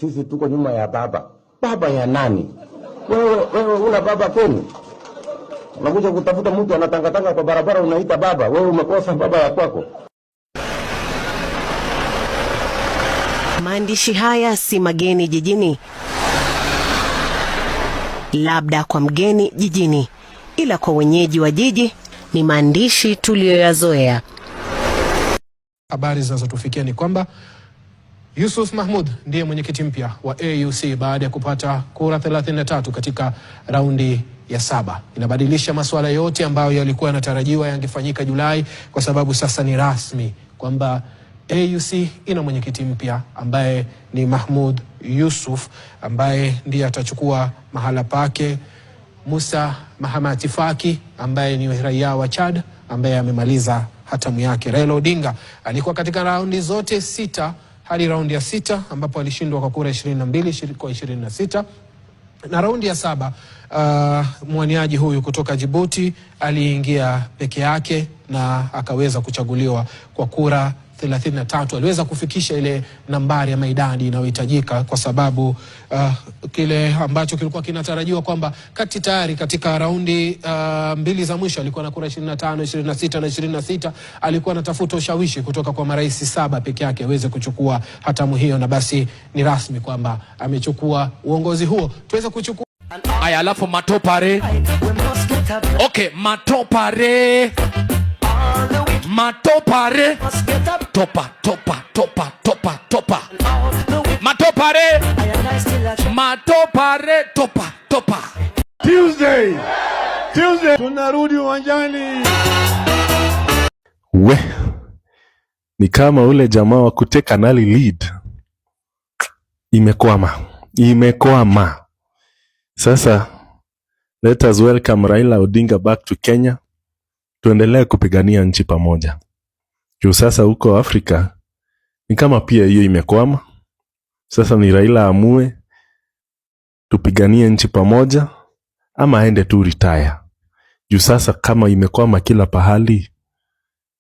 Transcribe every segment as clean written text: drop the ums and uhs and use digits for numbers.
Sisi tuko nyuma ya baba. Baba ya nani? Wewe una baba kwenu? Unakuja kutafuta mtu anatangatanga kwa barabara unaita baba. Wewe umekosa baba ya kwako. Maandishi haya si mageni jijini. Labda kwa mgeni jijini, ila kwa wenyeji wa jiji ni maandishi tuliyoyazoea. Habari zinazotufikia ni kwamba Yusuf Mahmud ndiye mwenyekiti mpya wa AUC baada ya kupata kura 33 katika raundi ya 7. Inabadilisha masuala yote ambayo yalikuwa yanatarajiwa yangefanyika Julai, kwa sababu sasa ni rasmi kwamba AUC ina mwenyekiti mpya ambaye ni Mahmud Yusuf, ambaye ndiye atachukua mahala pake Musa Mahamat Faki ambaye ni raia wa Chad ambaye amemaliza hatamu yake. Raila Odinga alikuwa katika raundi zote 6 hadi raundi ya 6 ambapo alishindwa kwa kura 22 kwa 26. Na raundi ya 7 mwaniaji huyu kutoka Djibouti aliingia peke yake na akaweza kuchaguliwa kwa kura 33. Aliweza kufikisha ile nambari ya maidadi inayohitajika, kwa sababu kile ambacho kilikuwa kinatarajiwa kwamba tayari katika raundi 2 za mwisho alikuwa na kura 25, 26 na 26, alikuwa anatafuta ushawishi kutoka kwa marais 7 peke yake aweze kuchukua hatamu hiyo, na basi ni rasmi kwamba amechukua uongozi huo. Tuweza kuchukua aya, alafu matopare. Okay, matopare. Matopare. Topa, topa, topa, topa, topa. Matopare. Matopare, topa, topa. Tuesday tunarudi uwanjani. Ni kama ule jamaa wa kuteka nali lead. Imekwama. Sasa let us welcome Raila Odinga back to Kenya. Tuendelee kupigania nchi pamoja. Juu sasa huko Afrika ni kama pia hiyo imekwama. Sasa ni Raila amue tupiganie nchi pamoja ama aende tu retire. Juu sasa kama imekwama kila pahali,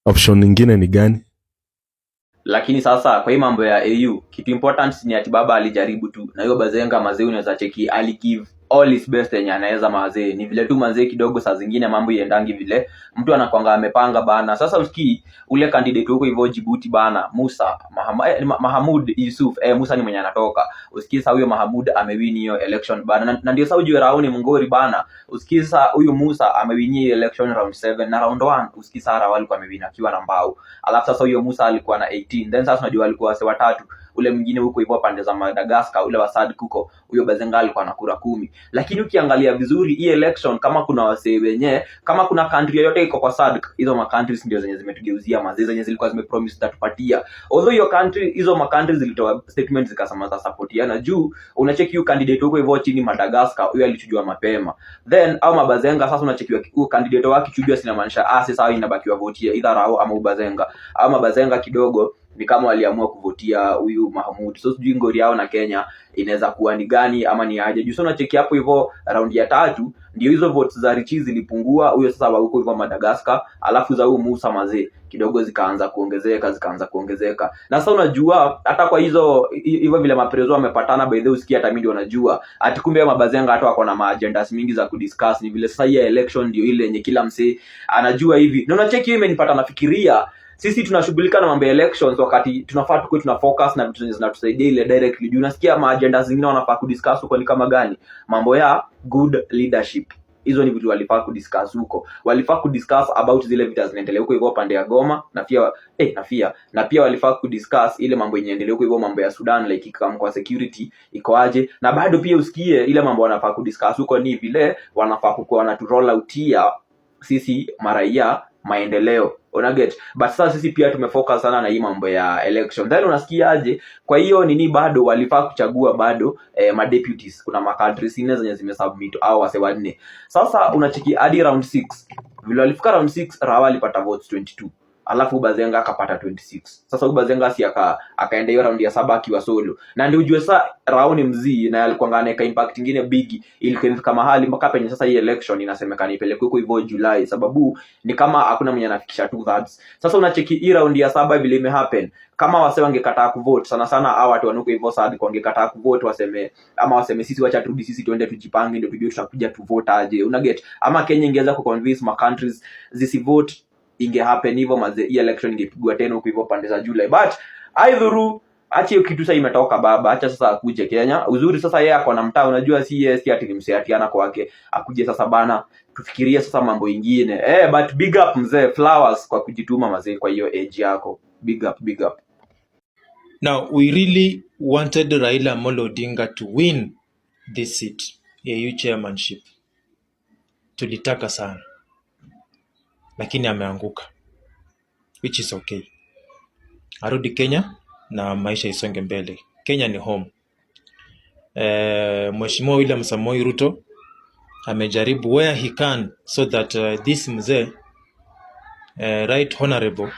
option nyingine ni gani? Lakini sasa kwa hii mambo ya AU, kitu important ni ati baba alijaribu tu, na hiyo bazenga mazee unaweza cheki aligive all his best yenye anaweza mazee. Ni vile tu mazee kidogo saa zingine mambo iendangi vile mtu anakuanga amepanga bana. Sasa usikii ule candidate huko hivyo Djibouti bana, Musa Mahamud Yusuf, Musa ni mwenye anatoka. Usikii sasa huyo Mahamud amewin hiyo election bana, na ndio sasa ujue Raoni Mungori bana. Usikii sasa huyo Musa amewin hiyo election round 7 na round 1 usikii sasa Raoni alikuwa amewin akiwa na mbao. Alafu sasa huyo Musa alikuwa na 18. Then sasa unajua alikuwa wase watatu. Ule mwingine huko hivyo pande za Madagascar, ule wa SADC huko, huyo Bazenga alikuwa na kura 10. Lakini ukiangalia vizuri hii election, kama kuna wase wenye, kama kuna country yote iko kwa SADC, hizo ma countries ndio zenye zimetugeuzia mazee, zenye zilikuwa zimepromise tatupatia. Although hiyo country, hizo ma countries zilitoa statement zikasema za supportiana. Juu unacheki hiyo candidate huko hivyo chini Madagascar, huyo alichujua mapema. Then au Mabazenga sasa unacheki huyo candidate wake chujua, sinamaanisha sasa inabakiwa vote either Rao ama Bazenga. Au Mabazenga kidogo ni kama waliamua kuvotia huyu Mahmud. So sijui ngori yao na Kenya inaweza kuwa ni gani ama ni aje. Juu sona cheki hapo hivyo round ya 3 ndio hizo votes za Richi zilipungua, huyo sasa wa huko hivyo Madagascar, alafu za huyu Musa mazee kidogo zikaanza kuongezeka. Na sasa unajua hata kwa hizo hivyo vile maprezo wamepatana, by the way usikia hata mimi ndio najua ati kumbe Mabazenga hata wako na agendas mingi za kudiscuss. Ni vile sasa hii election ndio ile yenye kila msee anajua hivi. Na unacheki hiyo imenipata nafikiria sisi tunashughulika na mambo ya elections wakati tunafaa tukue tuna focus na vitu zinatusaidia ile directly. Juu unasikia agenda zingine wanafaa kudiscuss huko ni kama gani? Mambo ya good leadership. Hizo ni vitu walifaa kudiscuss huko. Walifaa kudiscuss about zile vitu zinaendelea huko hivyo pande ya Goma na pia walifaa kudiscuss ile mambo inaendelea huko hivyo mambo ya Sudan, like kama kwa security iko aje. Na bado pia usikie ile mambo wanafaa kudiscuss huko ni vile wanafaa kuwa na to roll out ya sisi maraia maendeleo. Unaget? But sasa sisi pia tumefocus sana na hii mambo ya election. Then unasikiaje? Kwa hiyo nini bado walifaa kuchagua bado ma deputies. Kuna ma countries 4 zenye zimesubmit au wase 4. Sasa unacheki hadi round 6. Vile walifika round 6 Rawa alipata votes 22. alafu Bazenga akapata 26. Sasa Bazenga si akaenda hiyo round ya 7 akiwa solo, na ndio ujue sasa Raoni mzii na alikuwa anaweka impact nyingine big ili kufika mahali mpaka penye sasa hii election inasemekana ipelekwe huko hivyo July, sababu ni kama hakuna mwenye anafikisha 2/3. Sasa unacheki hii round ya 7 vile imehappen, kama wase wangekataa kuvote sana sana hao watu wanuko hivyo sad kwa wangekataa kuvote, waseme sisi wacha turudi, sisi tuende tujipange ndio tujue tutakuja tuvote aje, una get, ama Kenya ingeweza ku convince ma countries zisivote, inge happen hivyo maze, hii election ingepigwa tena huko hivyo pande za July. But aidhuru acha hiyo kitu sasa imetoka baba, acha sasa akuje Kenya. Uzuri sasa yeye ako na mtaa, unajua si ati ni mseatiana kwake, akuje sasa bana tufikirie sasa mambo ingine. But big up mzee Flowers kwa kujituma mazee kwa hiyo age yako. Big up, big up. Now, we really wanted Raila Amolo Odinga to win this seat, AU chairmanship. Tulitaka sana. Lakini ameanguka. Which is okay. Arudi Kenya na maisha isonge mbele. Kenya ni home. Mheshimiwa William Samoei Ruto amejaribu where he can so that this mzee right honorable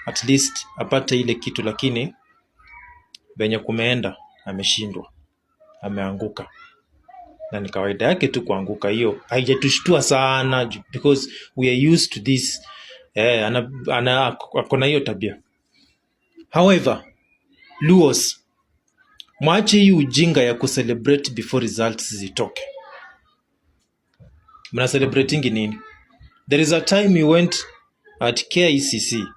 at least apate ile kitu, lakini venye kumeenda ameshindwa, ameanguka, na ni kawaida yake tu kuanguka. Hiyo haijatushtua sana because we are used to this. Akona hiyo tabia. However, Luos, mwache hii ujinga ya kucelebrate before results zitoke. Mna celebrating nini? There is a time you went at KICC,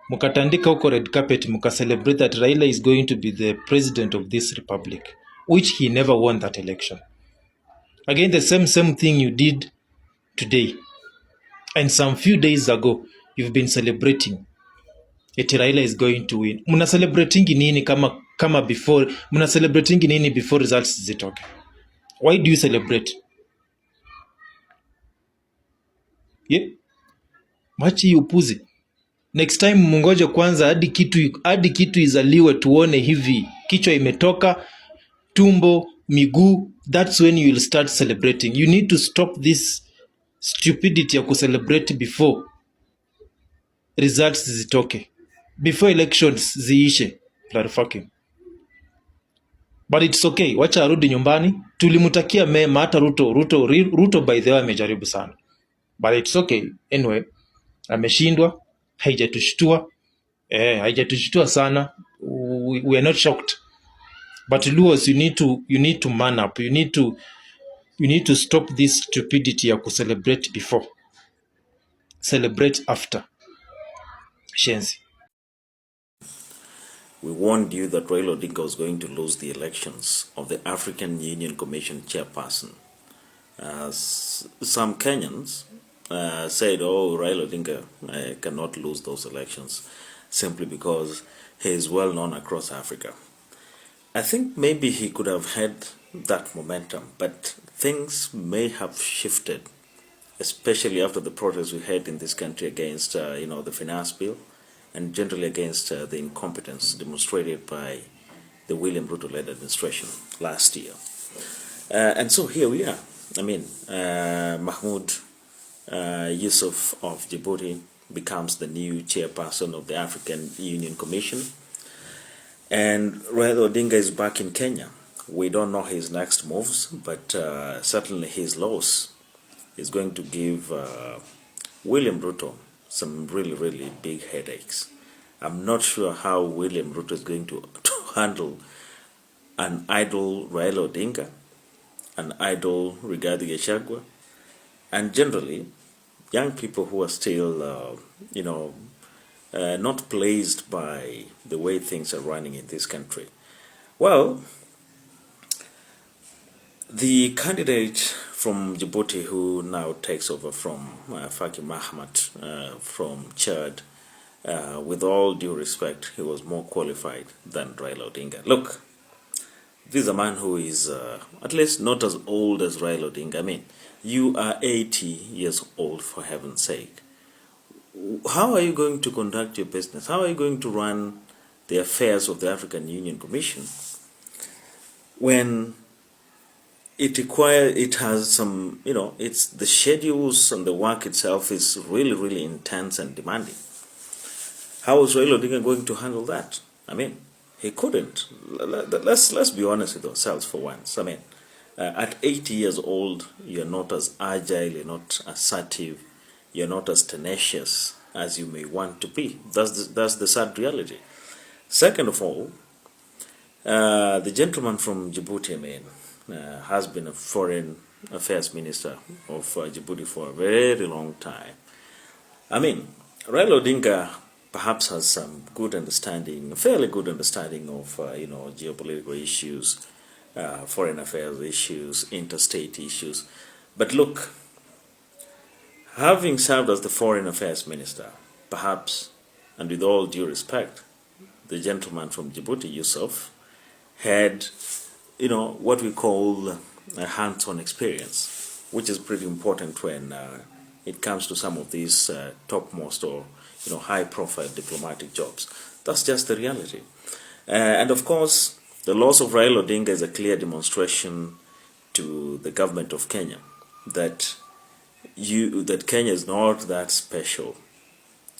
mukatandika huko red carpet, celebrate that Raila is going to be the president of this republic, which he never won that election. Again, the same thing you did today. And some few days ago, you've been celebrating that Raila is going to win. Muna celebrating nini kama before? Muna celebrating nini before results zitoke? Why do you celebrate? Yeah? Machi upuzi. Next time mungoje kwanza hadi kitu izaliwe tuone hivi kichwa imetoka, tumbo, miguu. That's when you will start celebrating. You need to stop this stupidity ya kucelebrate before results zitoke, before elections ziishe. Fucking. But it's okay. Wacha arudi nyumbani. Tulimutakia mema hata Ruto by the way amejaribu sana. But it's okay. Anyway, ameshindwa. Haijatushtua sana. We are not shocked. But Luos, you need to man up. You need to stop this stupidity ya celebrate before. Celebrate after. Shenzi. We warned you that Raila Odinga was going to lose the elections of the African Union Commission chairperson. Some Kenyans said, oh, Raila Odinga cannot lose those elections simply because he is well known across Africa. I think maybe he could have had that momentum, but things may have shifted, especially after the protests we had in this country against the finance bill, and generally against the incompetence demonstrated by the William Ruto-led administration last year. And so here we are. I mean, Mahmoud Yusuf of Djibouti becomes the new chairperson of the African Union Commission. And Raila Odinga is back in Kenya. We don't know his next moves, but certainly his loss is going to give William Ruto some really, really big headaches. I'm not sure how William Ruto is going to handle an idle Raila Odinga, an idle Rigathi Gachagua, and generally young people who are still, not pleased by the way things are running in this country. Well, the candidate from Djibouti who now takes over from Faki Mahamat from Chad, with all due respect, he was more qualified than Raila Odinga. Look, this is a man who is at least not as old as Raila Odinga. I mean, you are 80 years old, for heaven's sake. How are you going to conduct your business? How are you going to run the affairs of the African Union Commission when it has some, it's the schedules and the work itself is really, really intense and demanding. How was Raila Odinga going to handle that? I mean, he couldn't. Let's be honest with ourselves for once. I mean, at 80 years old, you're not as agile, you're not assertive, you're not as tenacious as you may want to be. That's the sad reality. Second of all, the gentleman from Djibouti, I mean, has been a foreign affairs minister of Djibouti for a very long time. I mean, Raila Odinga perhaps has some good understanding, a fairly good understanding of geopolitical issues, foreign affairs issues, interstate issues. But look, having served as the foreign affairs minister, perhaps, and with all due respect, the gentleman from Djibouti, Yusuf, had, what we call a hands-on experience, which is pretty important when it comes to some of these topmost or high-profile diplomatic jobs. That's just the reality. And of course, the loss of Raila Odinga is a clear demonstration to the government of Kenya that Kenya is not that special,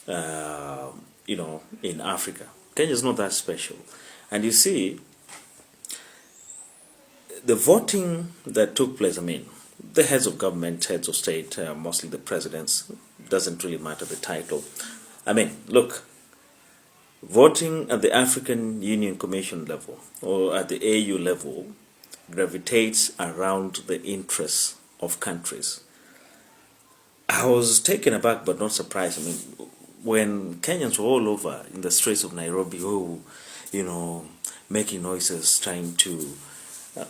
in Africa. Kenya is not that special. And you see, the voting that took place, I mean, the heads of government, heads of state, mostly the presidents, doesn't really matter the title. I mean, look, voting at the African Union Commission level or at the AU level gravitates around the interests of countries. I was taken aback but not surprised. I mean, when Kenyans were all over in the streets of Nairobi, making noises, trying to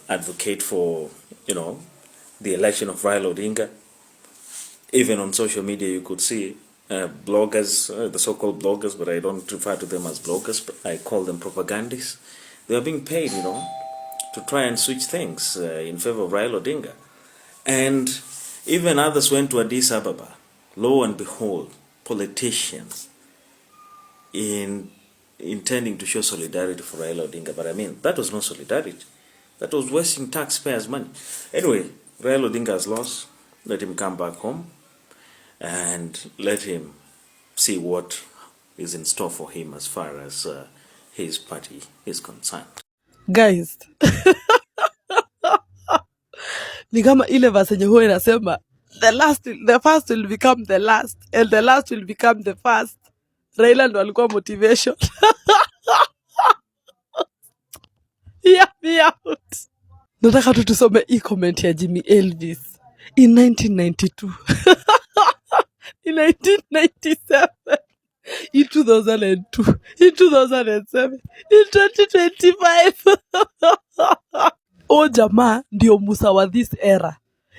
advocate for, the election of Raila Odinga. Even on social media, you could see bloggers, the so-called bloggers, but I don't refer to them as bloggers, but I call them propagandists. They are being paid, to try and switch things in favor of Raila Odinga. And even others went to Addis Ababa. Lo and behold, politicians intending to show solidarity for Raila Odinga. But I mean, that was not solidarity. That was wasting taxpayers' money. Anyway, Raila Odinga has lost. Let him come back home and let him see what is in store for him as far as his party is concerned. Guys, ni kama ile verse yenye huwa inasema the first will become the last and the last will become the first. Raila ndo alikuwa motivation. Yeah, me out. Nataka tu tusome hii comment ya Jimmy Elvis. In 1992. In 1997. In 2002. In 2007. In 2025. O jamaa ndio Musa wa this era.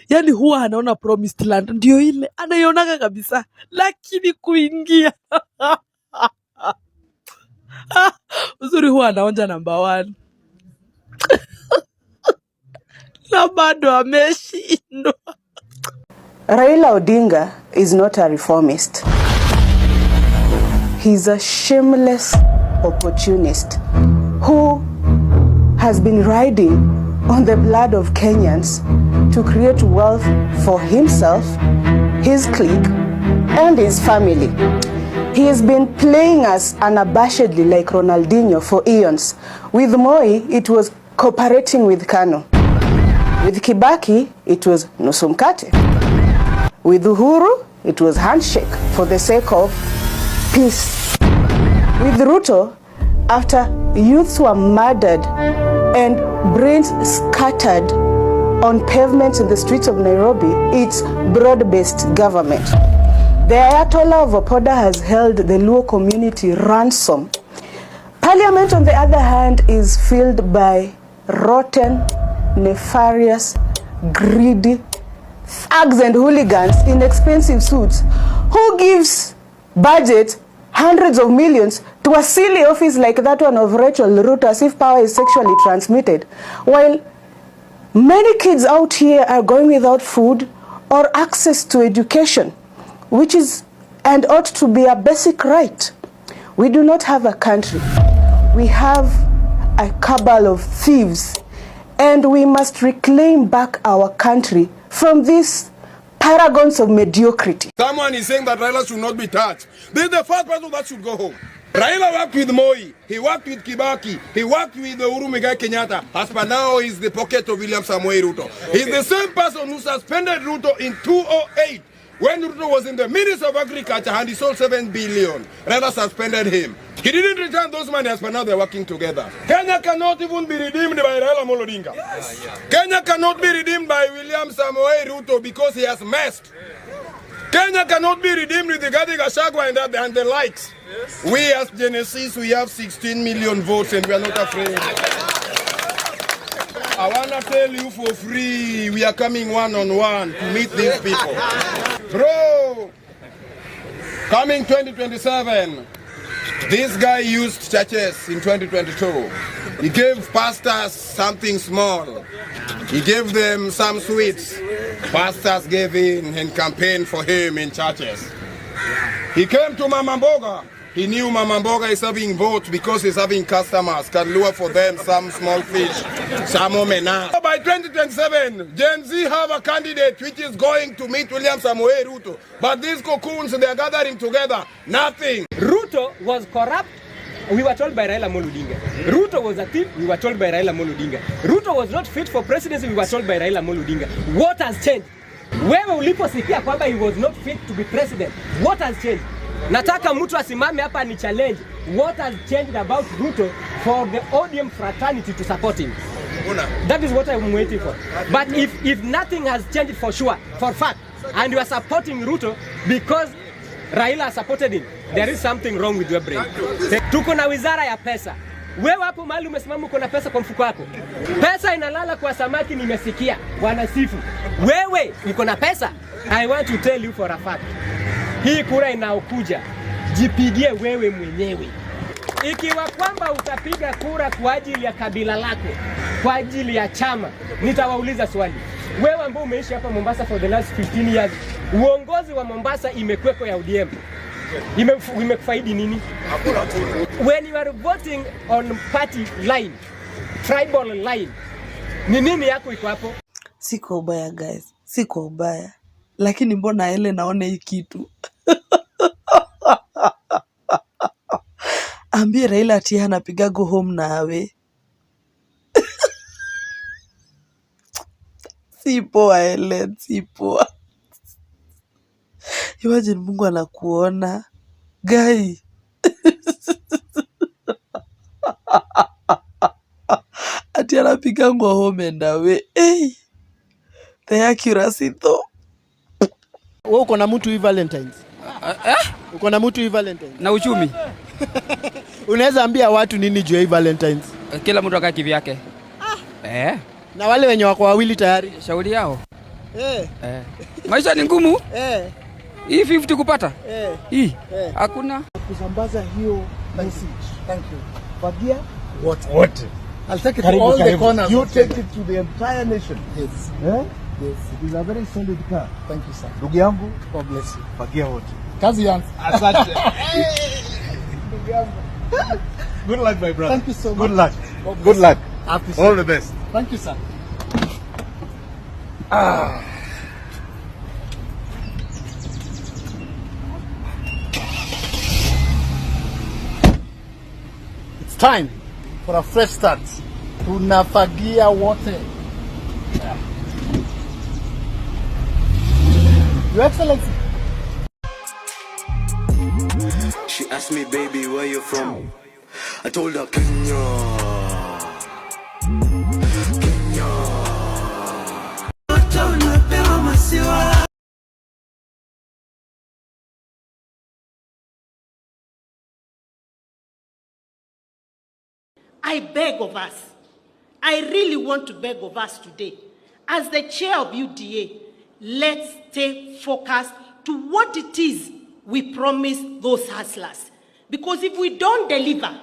Yani huwa anaona promised land ndio ile anaionaga kabisa, lakini kuingia uzuri huwa anaonja number 1 na bado ameshindwa. Raila Odinga is not a reformist. He's a shameless opportunist who has been riding on the blood of Kenyans to create wealth for himself, his clique, and his family. He has been playing us unabashedly like Ronaldinho for eons. With Moi, it was cooperating with Kanu. With Kibaki, it was nusu mkate. With Uhuru, it was handshake for the sake of peace. With Ruto, after youths were murdered and brains scattered on pavements in the streets of Nairobi, it's broad-based government. The Ayatollah of Opoda has held the Luo community ransom. Parliament, on the other hand, is filled by rotten, nefarious, greedy thugs and hooligans in expensive suits. Who gives budget hundreds of millions to a silly office like that one of Rachel Ruto as if power is sexually transmitted, while many kids out here are going without food or access to education, which is and ought to be a basic right? We do not have a country. We have a cabal of thieves, and we must reclaim back our country from these paragons of mediocrity. Someone is saying that Raila should not be touched. This is the first person that should go home. Raila worked with Moi, he worked with Kibaki, he worked with Uhuru Muigai Kenyatta. As per now, he's the pocket of William Samoei Ruto. He's the same person who suspended Ruto in 2008 when Ruto was in the Ministry of Agriculture and he sold 7 billion. Raila suspended him. He didn't return those money. As per now, they're working together. Kenya cannot even be redeemed by Raila Amolo Odinga. Yes. Kenya cannot be redeemed by William Samoei Ruto because he has messed. Kenya cannot be redeemed with the Rigathi Gachagua and the likes. Yes. We as Genesis, we have 16 million votes and we are not afraid. I want to tell you for free, we are coming one-on-one to meet these people. Bro, coming 2027, this guy used churches in 2022. He gave pastors something small. He gave them some sweets. Pastors gave in and campaigned for him in churches. He came to Mama Mboga. He knew Mama Mboga is having votes because he's having customers. Can lure for them some small fish, some omena. By 2027, Gen Z have a candidate which is going to meet William Samoei Ruto. But these cocoons, they are gathering together. Nothing. Ruto was corrupt. We were told by Raila Amolo Odinga. Ruto was a thief. We were told by Raila Amolo Odinga. Ruto was not fit for presidency. We were told by Raila Amolo Odinga. What has changed? Wewe uliposikia kwamba he was not fit to be president, what has changed? Nataka mtu asimame hapa ni challenge. What has changed about Ruto for the ODM fraternity to support him? That is what I'm waiting for. But if nothing has changed for sure, for fact, and you are supporting Ruto because Raila supported him, there is something wrong with your brain. Tuko na wizara ya pesa. Wewe hapo mahali umesimama uko na pesa kwa mfuko wako. Pesa inalala kwa samaki nimesikia. Wanasifu. Wewe uko na pesa? I want to tell you for a fact. Hii kura inaokuja, jipigie wewe mwenyewe. Ikiwa kwamba utapiga kura kwa ajili ya kabila lako, kwa ajili ya chama, nitawauliza swali. Wewe ambao umeishi hapa Mombasa for the last 15 years, uongozi wa Mombasa imekweko ya ODM. Imekufaidi nini? When you are voting on party line, tribal line, ni nini yako iko hapo? Siko ubaya guys, siko ubaya. Lakini mbona ele naone hii kitu? Ambie Raila ati anapiga go home nawe. Si poa Ellen, si poa. Imagine Mungu anakuona. Guy. Ati anapiga go home nawe. Hey. The accuracy though. Wewe uko na mtu hii Valentines? Uko na mtu hii Valentines? Na uchumi. Unaweza ambia watu nini juu ya hii Valentines? Kila mtu akae kivyake. Na wale wenye wako wawili tayari? Shauri yao. Maisha ni ngumu. Hii 50 kupata? Hii. Hakuna. Kusambaza hiyo message. Thank you. Fagia what? I'll take it to all the corners. You take it to the entire nation. Yes. Yes, it is a very solid car. Thank you, sir. Ndugu yangu, God bless you. Fagia wote. Kazi yangu. Asante. Ndugu yangu. Good luck, my brother. Thank you so much. Good luck. Good luck. All the best. Thank you, sir. It's time for a fresh start. Tunafagia wote. Your Excellency. She asked me, baby, where you from? I told her, Kenya. I beg of us, I really want to beg of us today, as the chair of UDA, let's stay focused to what it is we promise those hustlers. Because if we don't deliver,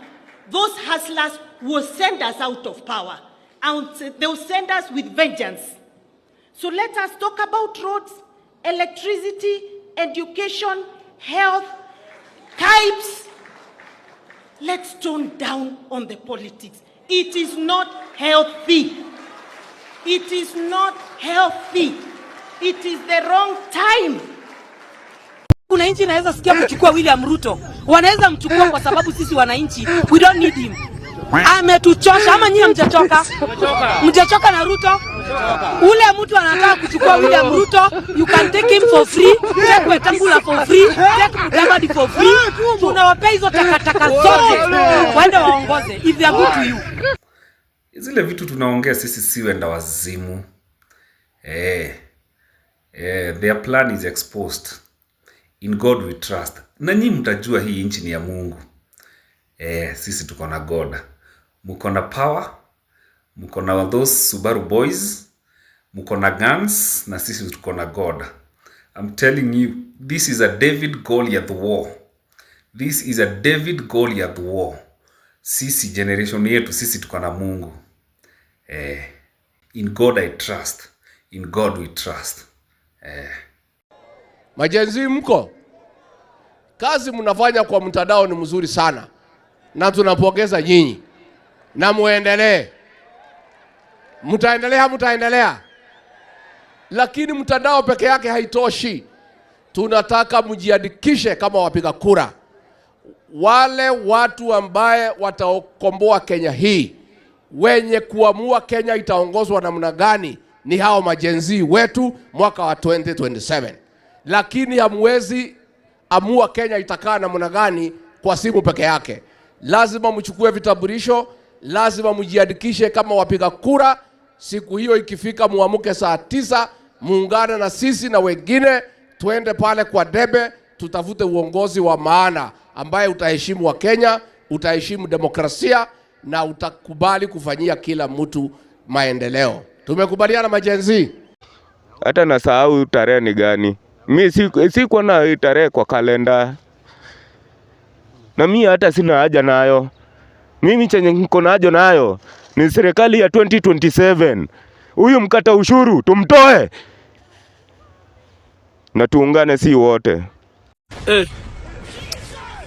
those hustlers will send us out of power, and they'll send us with vengeance. So let us talk about roads, electricity, education, health, types. Let's tone down on the politics. It is not healthy. It is not healthy. It is the wrong time. Kuna nchi inaweza sikia kuchukua William Ruto. Wanaweza mchukua kwa sababu sisi wananchi we don't need him. Ametuchosha. Ama nyinyi mjachoka? Mjachoka na Ruto? Ule mtu anataka kuchukua William Ruto, you can take him for free, take Wetangula for free, take Mudavadi for free. Tunawapea hizo takataka zote waende waongoze if they are good to you. Zile vitu tunaongea sisi si wenda wazimu. Their plan is exposed. In God we trust. Na nyinyi mtajua hii nchi ni ya Mungu. Sisi tuko na God. Mko na power, mko na those Subaru boys, mko na guns, na sisi tuko na God. I'm telling you, this is a David Goliath war. This is a David Goliath war. Sisi generation yetu, sisi tuko na Mungu. In God I trust. In God we trust. Majenzi mko? Kazi mnafanya kwa mtandao ni mzuri sana. Na tunapongeza nyinyi. Na muendelee. Mtaendelea. Lakini mtandao peke yake haitoshi. Tunataka mjiandikishe kama wapiga kura. Wale watu ambaye watakomboa Kenya hii, wenye kuamua Kenya itaongozwa namna gani, ni hao majenzi wetu mwaka wa 2027. Lakini hamwezi amua Kenya itakaa namna gani kwa simu peke yake. Lazima mchukue vitambulisho, lazima mjiandikishe kama wapiga kura. Siku hiyo ikifika muamuke saa 9, muungane na sisi na wengine, tuende pale kwa debe, tutafute uongozi wa maana ambaye utaheshimu wa Kenya, utaheshimu demokrasia na utakubali kufanyia kila mtu maendeleo. Tumekubaliana majenzi? Hata nasahau tarehe ni gani. Mimi siko na tarehe kwa kalenda. Na mimi hata sina haja nayo. Mimi chenye niko nayo nayo ni serikali ya 2027. Huyu mkata ushuru tumtoe. Na tuungane si wote.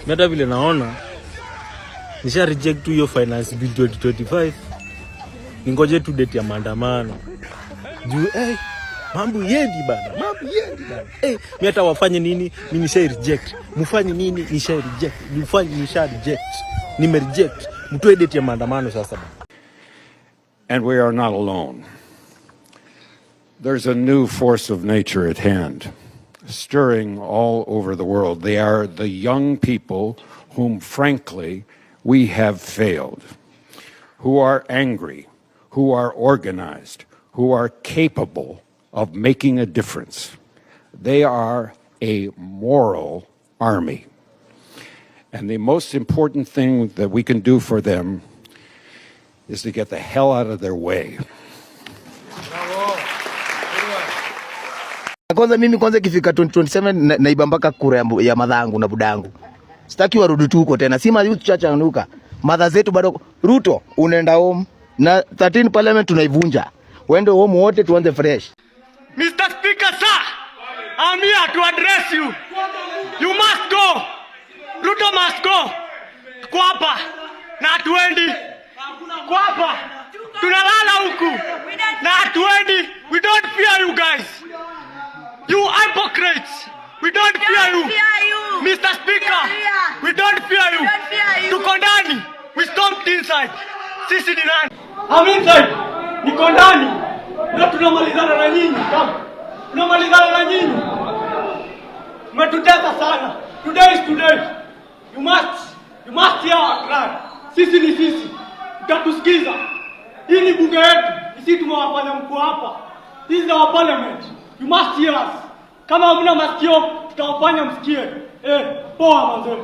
Meta vile naona nisha reject hiyo finance bill 2025. Ningoje tu date ya maandamano. Juu mambo yendi bana. Mimi hata wafanye nini? Mimi nisha reject. Mfanye nini? Nisha reject. Mfanye nisha reject. Nime reject. Mtoe date ya maandamano sasa. And we are not alone. There's a new force of nature at hand, stirring all over the world. They are the young people whom, frankly, we have failed, who are angry, who are organized, who are capable of making a difference. They are a moral army. And the most important thing that we can do for them is to get the hell out of their way. Kwanza mimi ikifika 2027 naiba mpaka kura ya madhangu na budangu. Sitaki warudi tu huko tena. Sima youth church anuka. Madha zetu bado Ruto unaenda home na 13 parliament tunaivunja. Wende home wote tuanze fresh. Mr. Speaker, sir, I'm here to address you. You must go. Ruto must go. Kwapa na hatuendi. Kwapa tunalala huku na hatuendi. We don't fear you guys. You hypocrites. We don't fear you. Mr. Speaker, we don't fear you. Tuko ndani. We stomped inside. Sisi ni nani? I'm inside. Niko ndani. Na tunamalizana na nyinyi. Tunamalizana na nyinyi. Mmetutesa sana. Today is today. You must hear our cry. Sisi ni sisi. Utatusikiza. Hii ni bunge yetu. Sisi tumewafanya mkuu hapa. This is our parliament. You must hear us. Kama hamna masikio, tutawafanya msikie. Poa mazee.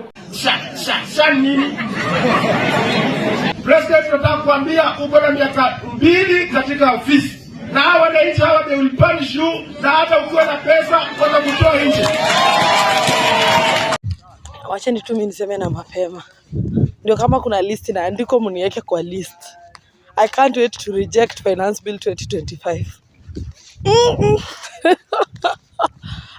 Sasa nini? President tunataka kuambia uko na miaka 2 katika ofisi. Na hawa wananchi hawa they will punish you na hata ukiwa na pesa kwenda kutoa nje. Wacheni tu mimi niseme na mapema. Ndio kama kuna list na andiko mniweke kwa list. I can't wait to reject finance bill 2025.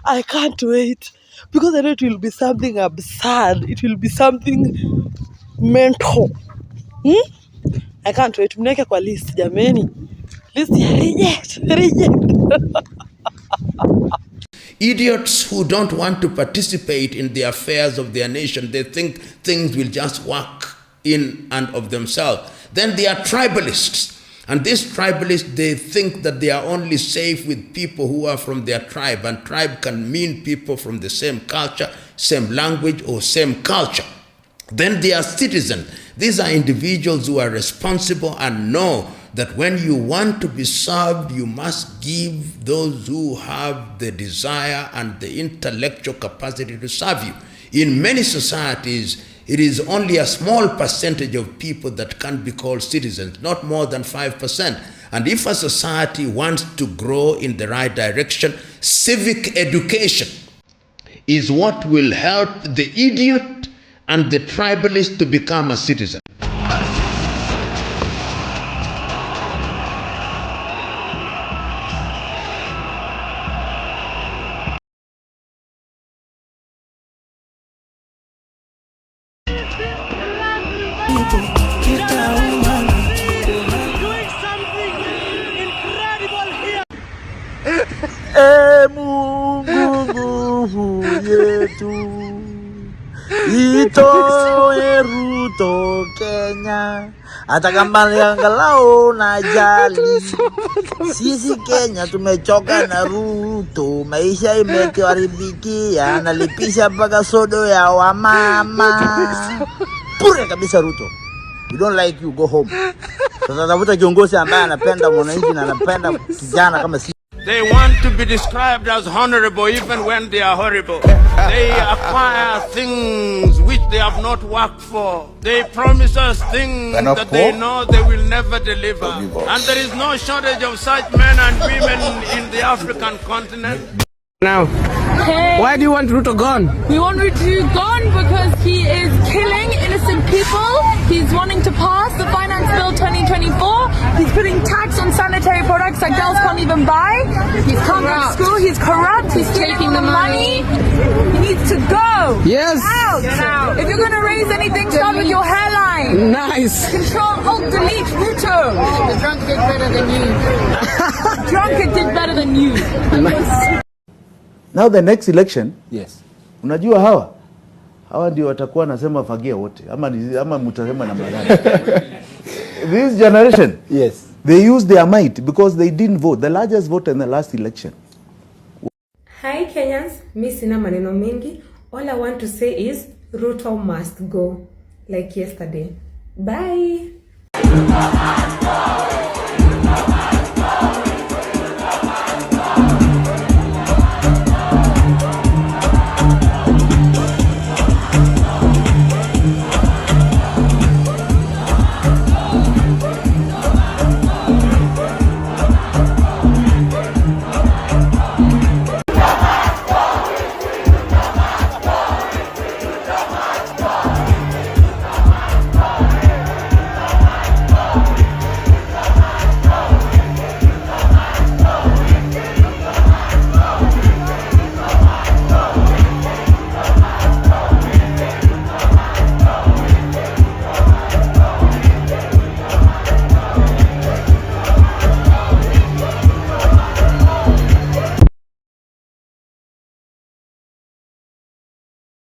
I can't wait because I know it will be something absurd. It will be something mental. I can't wait. Mneke kwa list jameni. List ya reject. Idiots who don't want to participate in the affairs of their nation, they think things will just work in and of themselves. Then they are tribalists. And these tribalists, they think that they are only safe with people who are from their tribe. And tribe can mean people from the same culture, same language, or same culture. Then they are citizens. These are individuals who are responsible and know that when you want to be served, you must give those who have the desire and the intellectual capacity to serve you. In many societies, it is only a small percentage of people that can be called citizens, not more than 5%. And if a society wants to grow in the right direction, civic education is what will help the idiot and the tribalist to become a citizen. Mungu yetu itoe Ruto Kenya, hata kama angalau na jali. Sisi Kenya tumechoka na Ruto, maisha imetuharibikia, analipisha mpaka sodo ya wamama. Pure kabisa Ruto. We don't like you, go home. Sasa tafuta kiongozi ambaye anapenda mwananchi na anapenda kijana kama sisi. They want to be described as honorable even when they are horrible. They acquire things which they have not worked for. They promise us things that they know they will never deliver. And there is no shortage of such men and women in the African continent. Now, why do you want Ruto gone? We want Ruto gone because he is killing innocent people. He's wanting to pass the Finance Bill 2024. He's putting tax on sanitary products that girls can't even buy. He's can't go to school. He's corrupt. He's taking the money. He needs to go. Yes. Get out. If you're going to raise anything, start with your hairline. Nice. Control, Alt, Delete, Ruto. The drunk did better than you. Drunk did better than you. Nice. Now the next election, yes. Unajua hawa ndio watakuwa nasema fagia wote ama mtasema namna gani? This generation, yes, they use their might because they didn't vote, the largest vote in the last election. Hi Kenyans, mi sina maneno mengi. All I want to say is Ruto must go like yesterday. Bye.